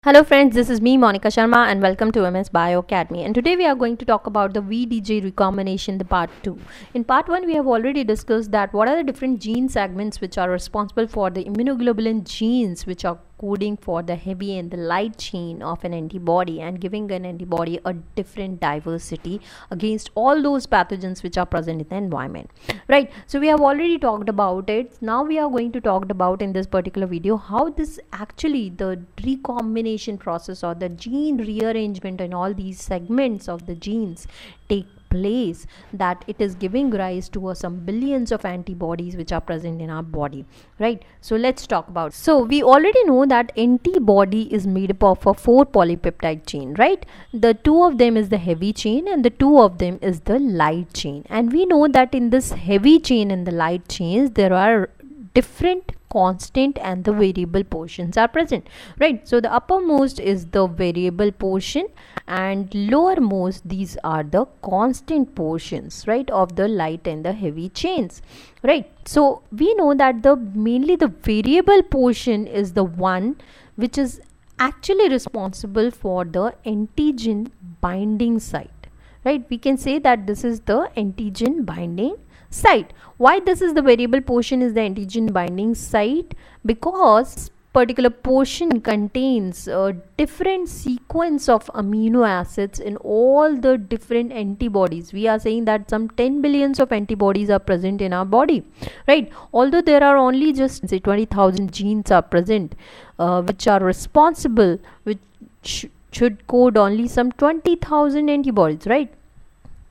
Hello friends, this is me Monica Sharma and welcome to MS Bio Academy, and today we are going to talk about the VDJ recombination, the part 2. In part 1 we have already discussed that what are the different gene segments which are responsible for the immunoglobulin genes which are coding for the heavy and the light chain of an antibody and giving an antibody a different diversity against all those pathogens which are present in the environment, right? So we have already talked about it. Now we are going to talk about in this particular video how this actually the recombination process or the gene rearrangement in all these segments of the genes take place, that it is giving rise to some billions of antibodies which are present in our body, right? So let's talk about. So we already know that antibody is made up of a 4 polypeptide chain, right? The 2 of them is the heavy chain and the 2 of them is the light chain, and we know that in this heavy chain and the light chains there are different constant and the variable portions are present, right? So the uppermost is the variable portion and lowermost these are the constant portions, right, of the light and the heavy chains, right? So we know that the mainly the variable portion is the one which is actually responsible for the antigen binding site, right? We can say that this is the antigen binding site. Why this is the variable portion is the antigen binding site? Because particular portion contains a different sequence of amino acids in all the different antibodies. We are saying that some 10 billions of antibodies are present in our body, right? Although there are only just say 20,000 genes are present which are responsible, which should code only some 20,000 antibodies, right?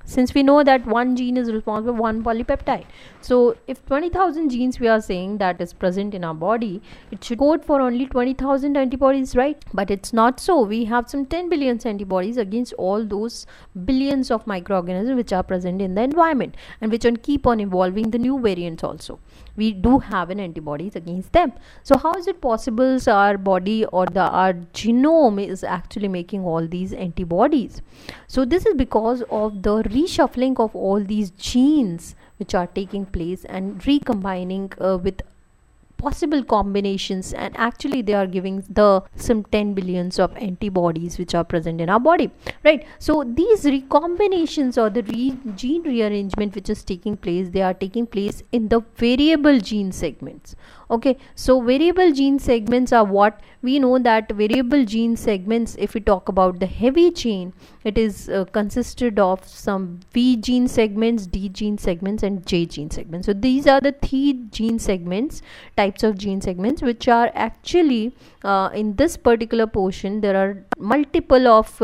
Since we know that one gene is responsible for one polypeptide. So if 20,000 genes we are saying that is present in our body, it should code for only 20,000 antibodies, right? But it's not so. We have some 10 billion antibodies against all those billions of microorganisms which are present in the environment and which keep on evolving the new variants also. We do have an antibodies against them. So how is it possible so our body or our genome is actually making all these antibodies? So this is because of the reshuffling of all these genes which are taking place and recombining with possible combinations, and actually they are giving the some 10 billions of antibodies which are present in our body, right? So these recombinations or the gene rearrangement which is taking place, they are taking place in the variable gene segments. Okay, so variable gene segments are what we know that variable gene segments, if we talk about the heavy chain, it is consisted of some V gene segments, D gene segments and J gene segments. So these are the 3 gene segments, types of gene segments which are actually in this particular portion there are multiple of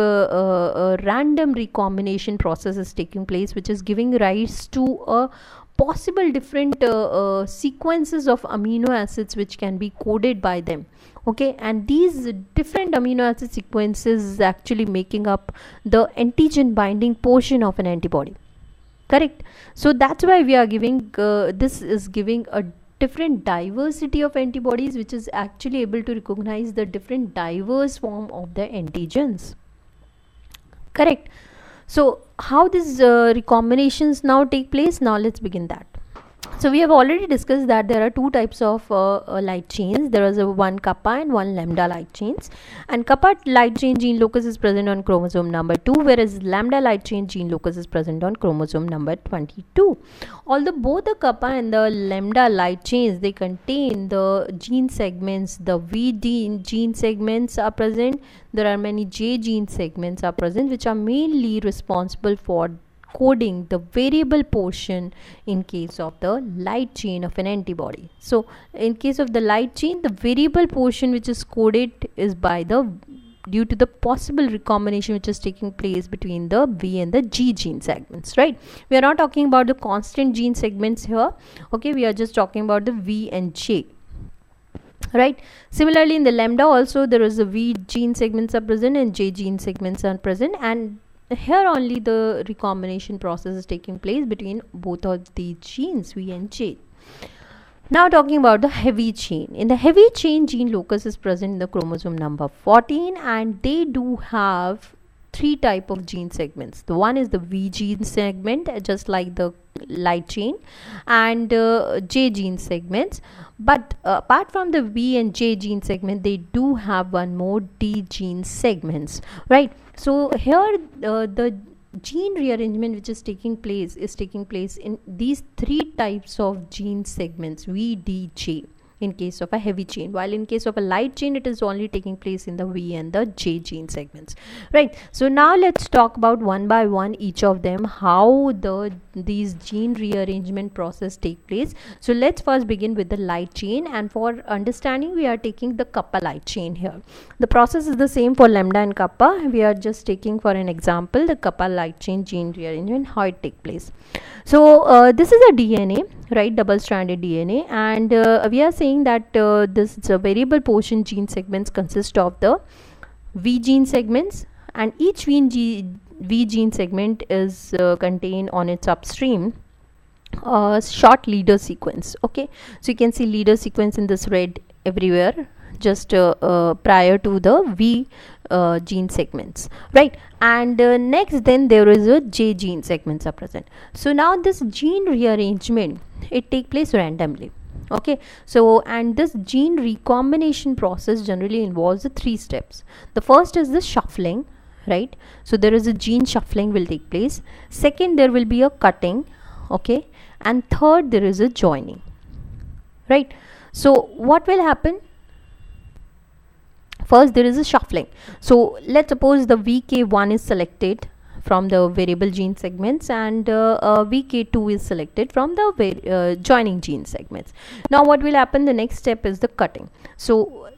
random recombination processes taking place which is giving rise to a possible different sequences of amino acids which can be coded by them. Okay, and these different amino acid sequences is actually making up the antigen binding portion of an antibody, correct? So that's why we are giving this is giving a different diversity of antibodies which is actually able to recognize the different diverse form of the antigens, correct? So how these recombinations now take place? Now let's begin that. So we have already discussed that there are 2 types of light chains. There is a one kappa and one lambda light chains, and kappa light chain gene locus is present on chromosome number 2, whereas lambda light chain gene locus is present on chromosome number 22. Although both the kappa and the lambda light chains, they contain the gene segments, the V gene segments are present. There are many J gene segments are present which are mainly responsible for coding the variable portion in case of the light chain of an antibody. So in case of the light chain, the variable portion which is coded is by the due to the possible recombination which is taking place between the V and the G gene segments, right? We are not talking about the constant gene segments here. Okay, we are just talking about the V and J, right? Similarly in the lambda also there is a V gene segments are present and J gene segments are present, and here only the recombination process is taking place between both of the genes V and J. Now talking about the heavy chain. In the heavy chain, gene locus is present in the chromosome number 14, and they do have 3 type of gene segments. The one is the V gene segment, just like the light chain and J gene segments. But apart from the V and J gene segment, they do have one more D gene segments, right? So here the gene rearrangement which is taking place in these three types of gene segments, V, D, J, in case of a heavy chain, while in case of a light chain it is only taking place in the V and the J gene segments, right? So now let's talk about one by one each of them, how these gene rearrangement process take place. So let's first begin with the light chain, and for understanding we are taking the kappa light chain here. The process is the same for lambda and kappa. We are just taking for an example the kappa light chain gene rearrangement, how it take place. So this is a DNA, right, double stranded DNA, and we are saying that this is a variable portion gene segments consist of the V gene segments, and each V gene segment is contained on its upstream short leader sequence. Okay, so you can see leader sequence in this red everywhere, just prior to the V gene segments, right? And next then there is a J gene segments are present. So now this gene rearrangement, it take place randomly. Okay, so and this gene recombination process generally involves the three steps. The first is the shuffling, right? So there is a gene shuffling will take place. Second, there will be a cutting, okay, and third there is a joining, right? So what will happen? First there is a shuffling. So let's suppose the VK1 is selected from the variable gene segments, and VK2 is selected from the joining gene segments. Now what will happen? The next step is the cutting. So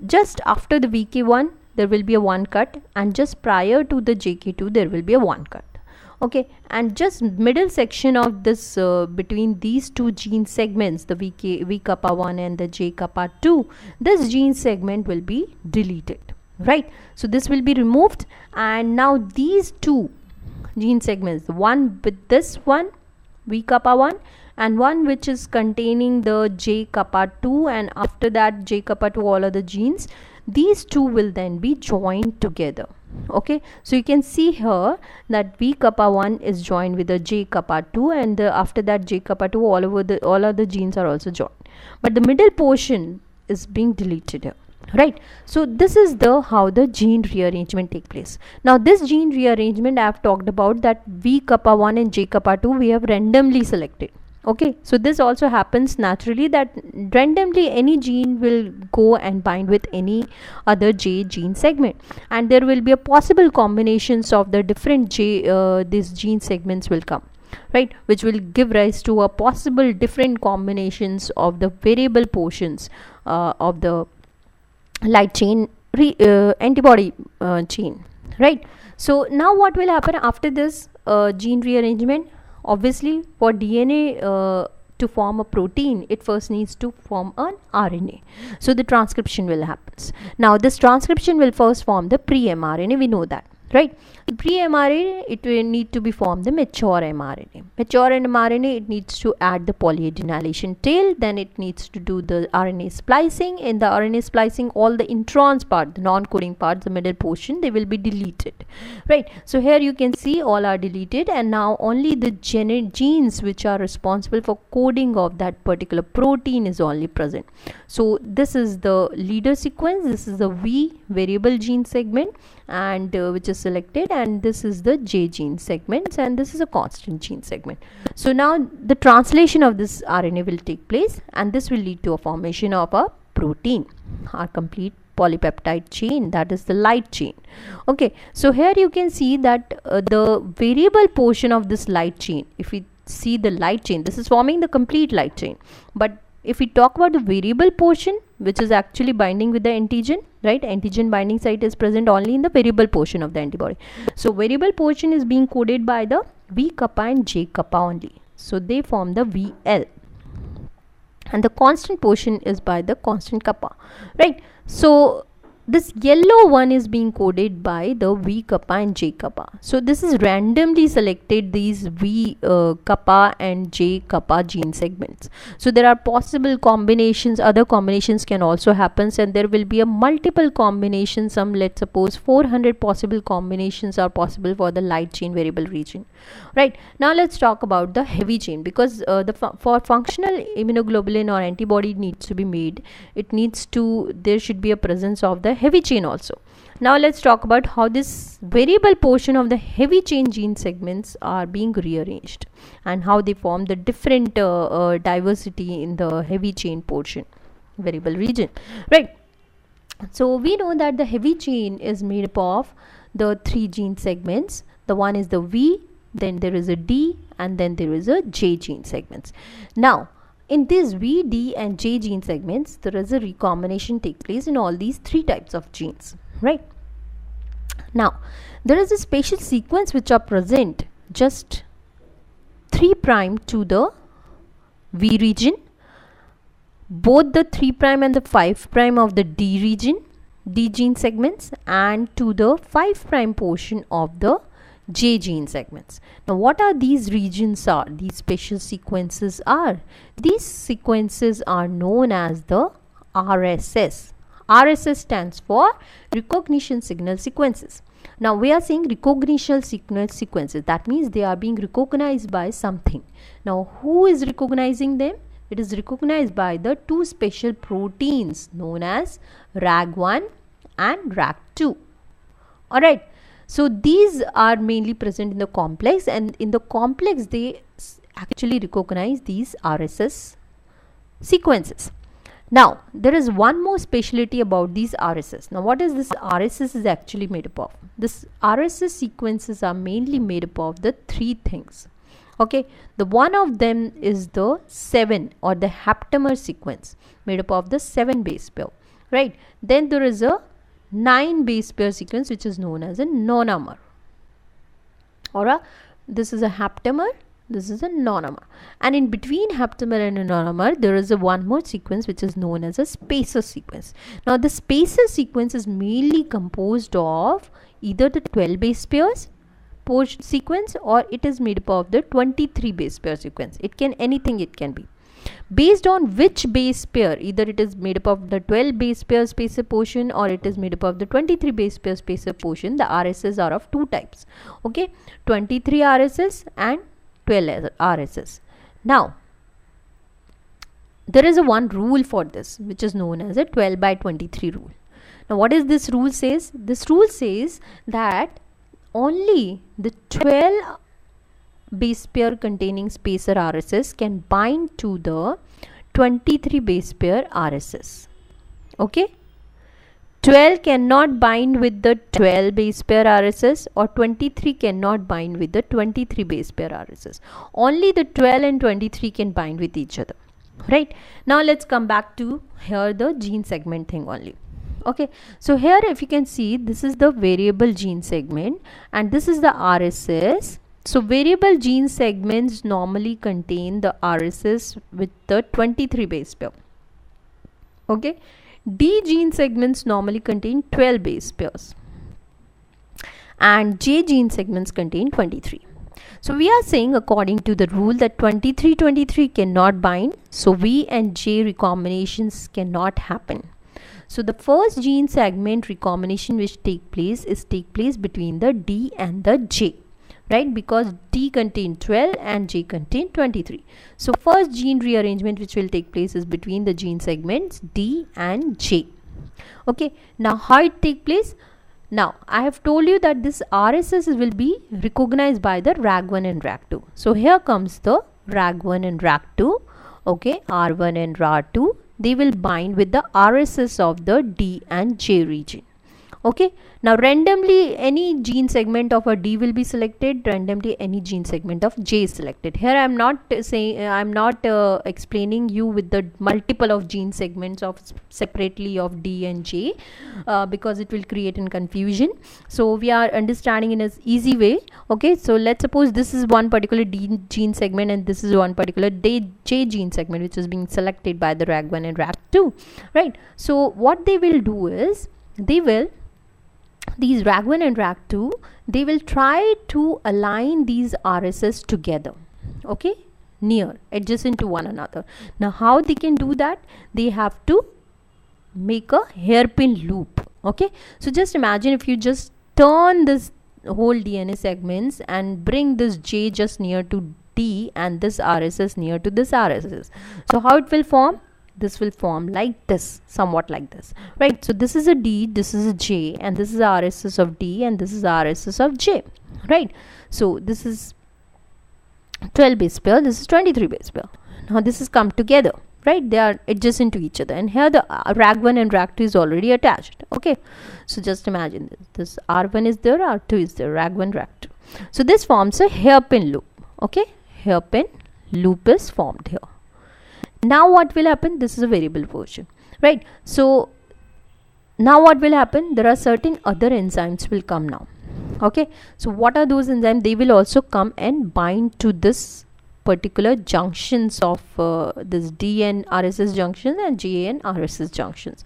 just after the VK1 there will be a one cut, and just prior to the JK2 there will be a one cut. Okay, and just middle section of this between these two gene segments, the V kappa 1 and the J kappa 2, this gene segment will be deleted, right? So this will be removed, and now these two gene segments, one with this one V kappa 1 and one which is containing the J kappa 2, and after that J kappa 2 all other genes, these two will then be joined together. Okay, so you can see here that V kappa 1 is joined with the J kappa 2, and after that J kappa 2 all other genes are also joined, but the middle portion is being deleted here, right? So this is the how the gene rearrangement take place. Now this gene rearrangement I have talked about, that V kappa 1 and J kappa 2 we have randomly selected. Okay, so this also happens naturally, that randomly any gene will go and bind with any other J gene segment, and there will be a possible combinations of the different these gene segments will come, right, which will give rise to a possible different combinations of the variable portions of the light chain antibody chain, right? So now what will happen after this gene rearrangement? Obviously for DNA to form a protein, it first needs to form an RNA. So the transcription will happen. Now this transcription will first form the pre-mRNA, we know that, right? The pre-mRNA, it will need to be formed the mature mRNA. Mature mRNA, it needs to add the polyadenylation tail, then it needs to do the RNA splicing. In the RNA splicing, all the introns part, the non-coding parts, the middle portion, they will be deleted, right? So here you can see all are deleted, and now only the genes which are responsible for coding of that particular protein is only present. So this is the leader sequence, this is the V variable gene segment, and which is selected, and this is the J gene segments, and this is a constant gene segment. So now the translation of this RNA will take place, and this will lead to a formation of a protein, our complete polypeptide chain, that is the light chain. Okay, so here you can see that the variable portion of this light chain, if we see the light chain, this is forming the complete light chain, but if we talk about the variable portion, which is actually binding with the antigen, right? Antigen binding site is present only in the variable portion of the antibody. So variable portion is being coded by the V kappa and J kappa only. So they form the VL. And the constant portion is by the constant kappa, right? So this yellow one is being coded by the V kappa and J kappa. So this is randomly selected, these V kappa and J kappa gene segments. So there are possible combinations, other combinations can also happen, and there will be a multiple combinations. Some, let's suppose 400 possible combinations are possible for the light chain variable region. Right, now let's talk about the heavy chain, because for functional immunoglobulin or antibody needs to be made, there should be a presence of the heavy chain also. Now let's talk about how this variable portion of the heavy chain gene segments are being rearranged and how they form the different diversity in the heavy chain portion variable region. Right, so we know that the heavy chain is made up of the 3 gene segments. The one is the V, then there is a D, and then there is a J gene segments. Now in these V, D and J gene segments, there is a recombination take place in all these 3 types of genes. Right, now there is a spatial sequence which are present just 3' to the V region, both the 3' and the 5' of the D region, D gene segments, and to the 5' portion of the J gene segments. Now what are these regions are? These spatial sequences are? These sequences are known as the RSS. RSS stands for recognition signal sequences. Now we are saying recognition signal sequences. That means they are being recognized by something. Now who is recognizing them? It is recognized by the 2 special proteins known as RAG1 and RAG2. Alright, so these are mainly present in the complex, and in the complex they actually recognize these RSS sequences. Now there is one more speciality about these RSS. Now what is this RSS is actually made up of? This RSS sequences are mainly made up of the 3 things. Okay, the one of them is the 7 or the haptamer sequence, made up of the 7 base pair. Right, then there is a 9 base pair sequence which is known as a nonamer, or this is a haptamer, this is a nonamer, and in between haptamer and a nonamer there is a one more sequence which is known as a spacer sequence. Now the spacer sequence is mainly composed of either the 12 base pairs sequence, or it is made up of the 23 base pair sequence. It can anything, it can be based on which base pair, either it is made up of the 12 base pair spacer portion or it is made up of the 23 base pair spacer portion. The RSS are of 2 types. Okay, 23 RSS and 12 RSS. Now there is a one rule for this which is known as a 12/23 rule. Now what is this rule says? This rule says that only the 12 base pair containing spacer RSS can bind to the 23 base pair RSS. Okay, 12 cannot bind with the 12 base pair RSS, or 23 cannot bind with the 23 base pair RSS. Only the 12 and 23 can bind with each other. Right, now let's come back to here the gene segment thing only. Okay, so here if you can see, this is the variable gene segment and this is the RSS. So variable gene segments normally contain the RSS with the 23 base pair. Okay, D gene segments normally contain 12 base pairs and J gene segments contain 23. So we are saying according to the rule that 23 cannot bind, so V and J recombinations cannot happen. So the first gene segment recombination which take place between the D and the J, right, because D contain 12 and J contain 23. So first gene rearrangement which will take place is between the gene segments D and J. Okay, now how it take place? Now I have told you that this RSS will be recognized by the RAG1 and RAG2. So here comes the RAG1 and RAG2. Okay, R1 and RAG2, they will bind with the RSS of the D and J region. Okay, now randomly any gene segment of a D will be selected, randomly any gene segment of J is selected. Here I am not saying, I am not explaining you with the multiple of gene segments of separately of D and J because it will create in confusion. So we are understanding in an easy way. Okay, so let's suppose this is one particular D gene segment and this is one particular J gene segment which is being selected by the RAG1 and RAG2, right? So what they will do is, they will, these RAG1 and RAG2, they will try to align these RSS together, okay, near, adjacent to one another. Now how they can do that? They have to make a hairpin loop, okay. So just imagine if you just turn this whole DNA segments and bring this J just near to D and this RSS near to this RSS. So how it will form? This will form like this, somewhat like this, right? So this is a D, this is a J, and this is RSS of D, and this is RSS of J, right? So this is 12 base pair, this is 23 base pair. Now this is come together, right? They are adjacent to each other, and here the RAG1 and RAG2 is already attached, okay. So just imagine this R1 is there, R2 is there, RAG1, RAG2. So this forms a hairpin loop, okay. Hairpin loop is formed here. Now what will happen? This is a variable portion, right? So now what will happen? There are certain other enzymes will come now, okay. So what are those enzymes? They will also come and bind to this particular junctions of this D and RSS junctions and J and RSS junctions.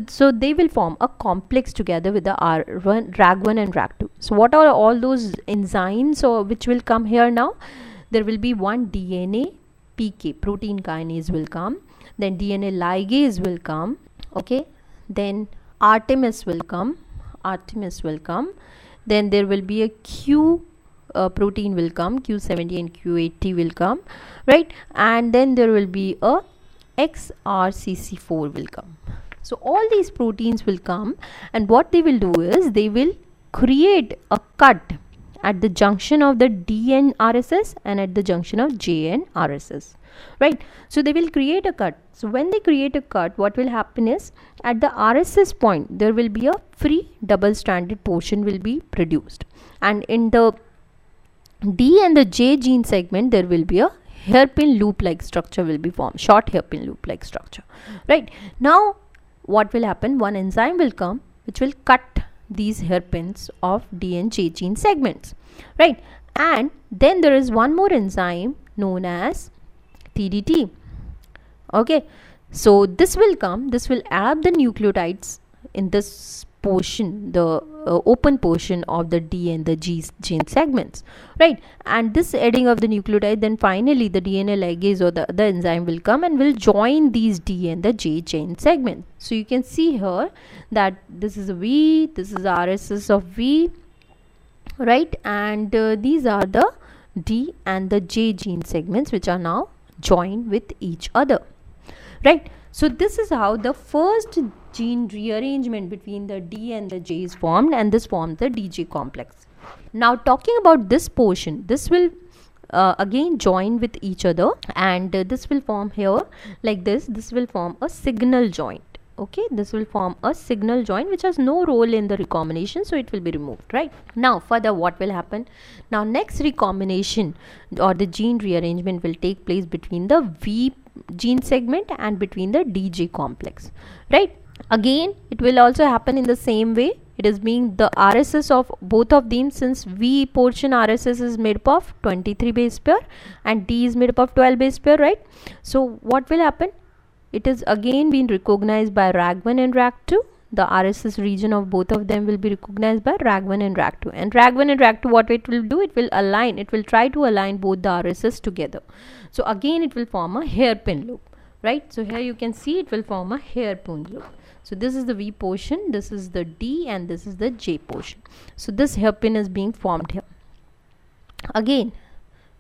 So they will form a complex together with the RAG1 and RAG2. So what are all those enzymes or which will come here now? There will be one DNA PK, protein kinase will come, then DNA ligase will come, okay, then Artemis will come, then there will be a Q protein will come, Q70 and Q80 will come, right, and then there will be a XRCC4 will come. So all these proteins will come, and what they will do is they will create a cut at the junction of the D and RSS and at the junction of J and RSS, right? So they will create a cut. So when they create a cut, what will happen is at the RSS point there will be a free double stranded portion will be produced, and in the D and the J gene segment there will be a hairpin loop like structure will be formed, short hairpin loop like structure, right? Now what will happen? One enzyme will come which will cut these hairpins of D and J gene segments, right? And then there is one more enzyme known as TDT, okay. So this will come, this will add the nucleotides in this portion, the open portion of the D and the G gene segments, right? And this adding of the nucleotide, then finally the DNA ligase or the enzyme will come and will join these D and the J gene segment. So you can see here that this is a V, this is RSS of V, right? And these are the D and the J gene segments which are now joined with each other, right? So this is how the first gene rearrangement between the D and the J is formed, and this forms the DJ complex. Now talking about this portion, this will again join with each other, and this will form here like this will form a signal joint, okay. This will form a signal joint which has no role in the recombination, so it will be removed, right? Now further what will happen? Now next recombination or the gene rearrangement will take place between the V gene segment and between the DJ complex, right? Again it will also happen in the same way. It is being the RSS of both of them, since V portion RSS is made up of 23 base pair and D is made up of 12 base pair, right? So what will happen? It is again being recognized by RAG1 and RAG2. The RSS region of both of them will be recognized by RAG1 and RAG2. And RAG1 and RAG2, what it will do? It will align, it will try to align both the RSS together. So again it will form a hairpin loop, right? So here you can see it will form a hairpin loop. So this is the V portion, this is the D, and this is the J portion. So this hairpin is being formed here. Again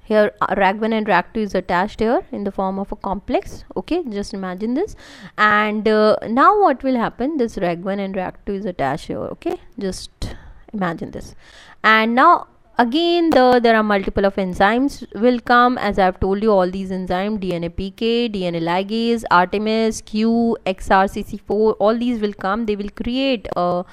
here RAG1 and RAG2 is attached here in the form of a complex, okay. Just imagine this, and now what will happen? This RAG1 and RAG2 is attached here, okay. Just imagine this, and now again there are multiple of enzymes will come. As I have told you, all these enzymes, DNA PK, DNA ligase, Artemis, Q, XRCC4, all these will come. They will create a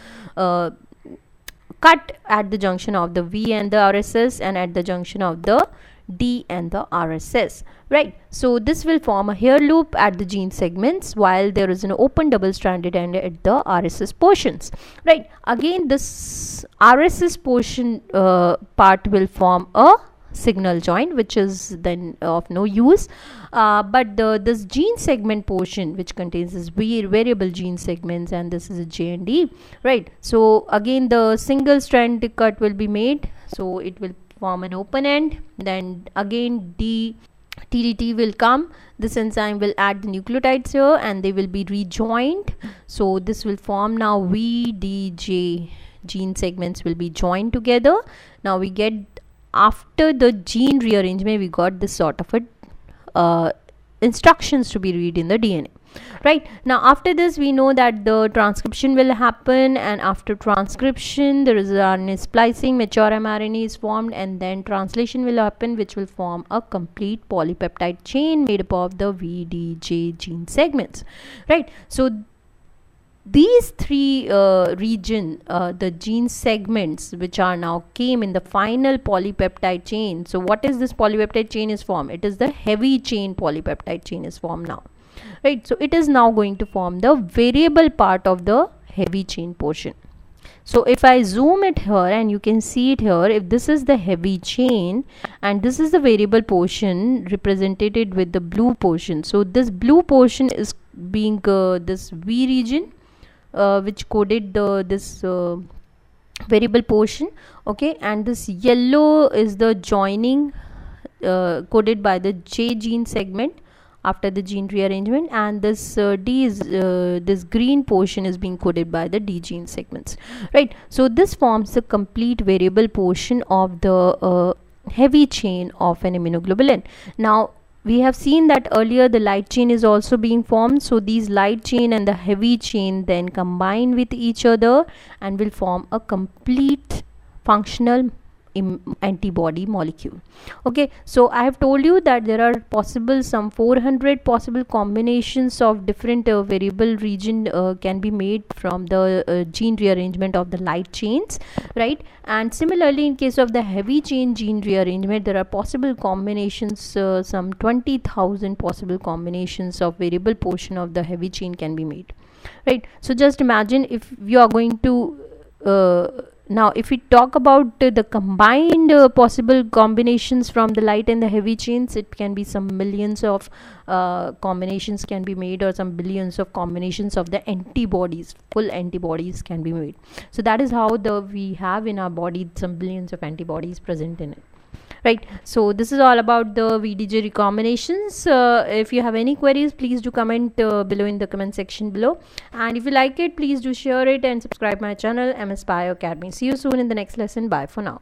cut at the junction of the V and the RSS and at the junction of the D and the RSS, right? So this will form a hair loop at the gene segments, while there is an open double stranded end at the RSS portions, right? Again this RSS portion part will form a signal joint, which is then of no use. But this gene segment portion, which contains this variable gene segments, and this is a J and D, right? So again the single strand cut will be made, so it will form an open end. Then again TDT will come, this enzyme will add the nucleotides here and they will be rejoined, so this will form now VDJ. Gene segments will be joined together. Now we get, after the gene rearrangement, we got this sort of a instructions to be read in the DNA. Right, now after this we know that the transcription will happen, and after transcription there is RNA splicing, mature mRNA is formed, and then translation will happen, which will form a complete polypeptide chain made up of the VDJ gene segments. Right, so these three the gene segments which are now came in the final polypeptide chain. So what is this polypeptide chain is formed? It is the heavy chain polypeptide chain is formed now. Right, so it is now going to form the variable part of the heavy chain portion. So if I zoom it here and you can see it here, if this is the heavy chain and this is the variable portion represented with the blue portion, so this blue portion is being this V region which coded this variable portion, okay, and this yellow is the joining coded by the J gene segment after the gene rearrangement, and this D is this green portion is being coded by the D gene segments. Right, so this forms the complete variable portion of the heavy chain of an immunoglobulin. Now we have seen that earlier the light chain is also being formed, so these light chain and the heavy chain then combine with each other and will form a complete functional antibody molecule. Okay, so I have told you that there are possible some 400 possible combinations of different variable region can be made from the gene rearrangement of the light chains, right? And similarly in case of the heavy chain gene rearrangement, there are possible combinations, some 20,000 possible combinations of variable portion of the heavy chain can be made, right? So just imagine if you are going to now if we talk about the combined possible combinations from the light and the heavy chains, it can be some millions of combinations can be made, or some billions of combinations of the antibodies, full antibodies can be made. So that is how we have in our body some billions of antibodies present in it. Right, so this is all about the VDJ recombinations. If you have any queries, please do comment below in the comment section below, and if you like it, please do share it and subscribe my channel MS Bio Academy. See you soon in the next lesson. Bye for now.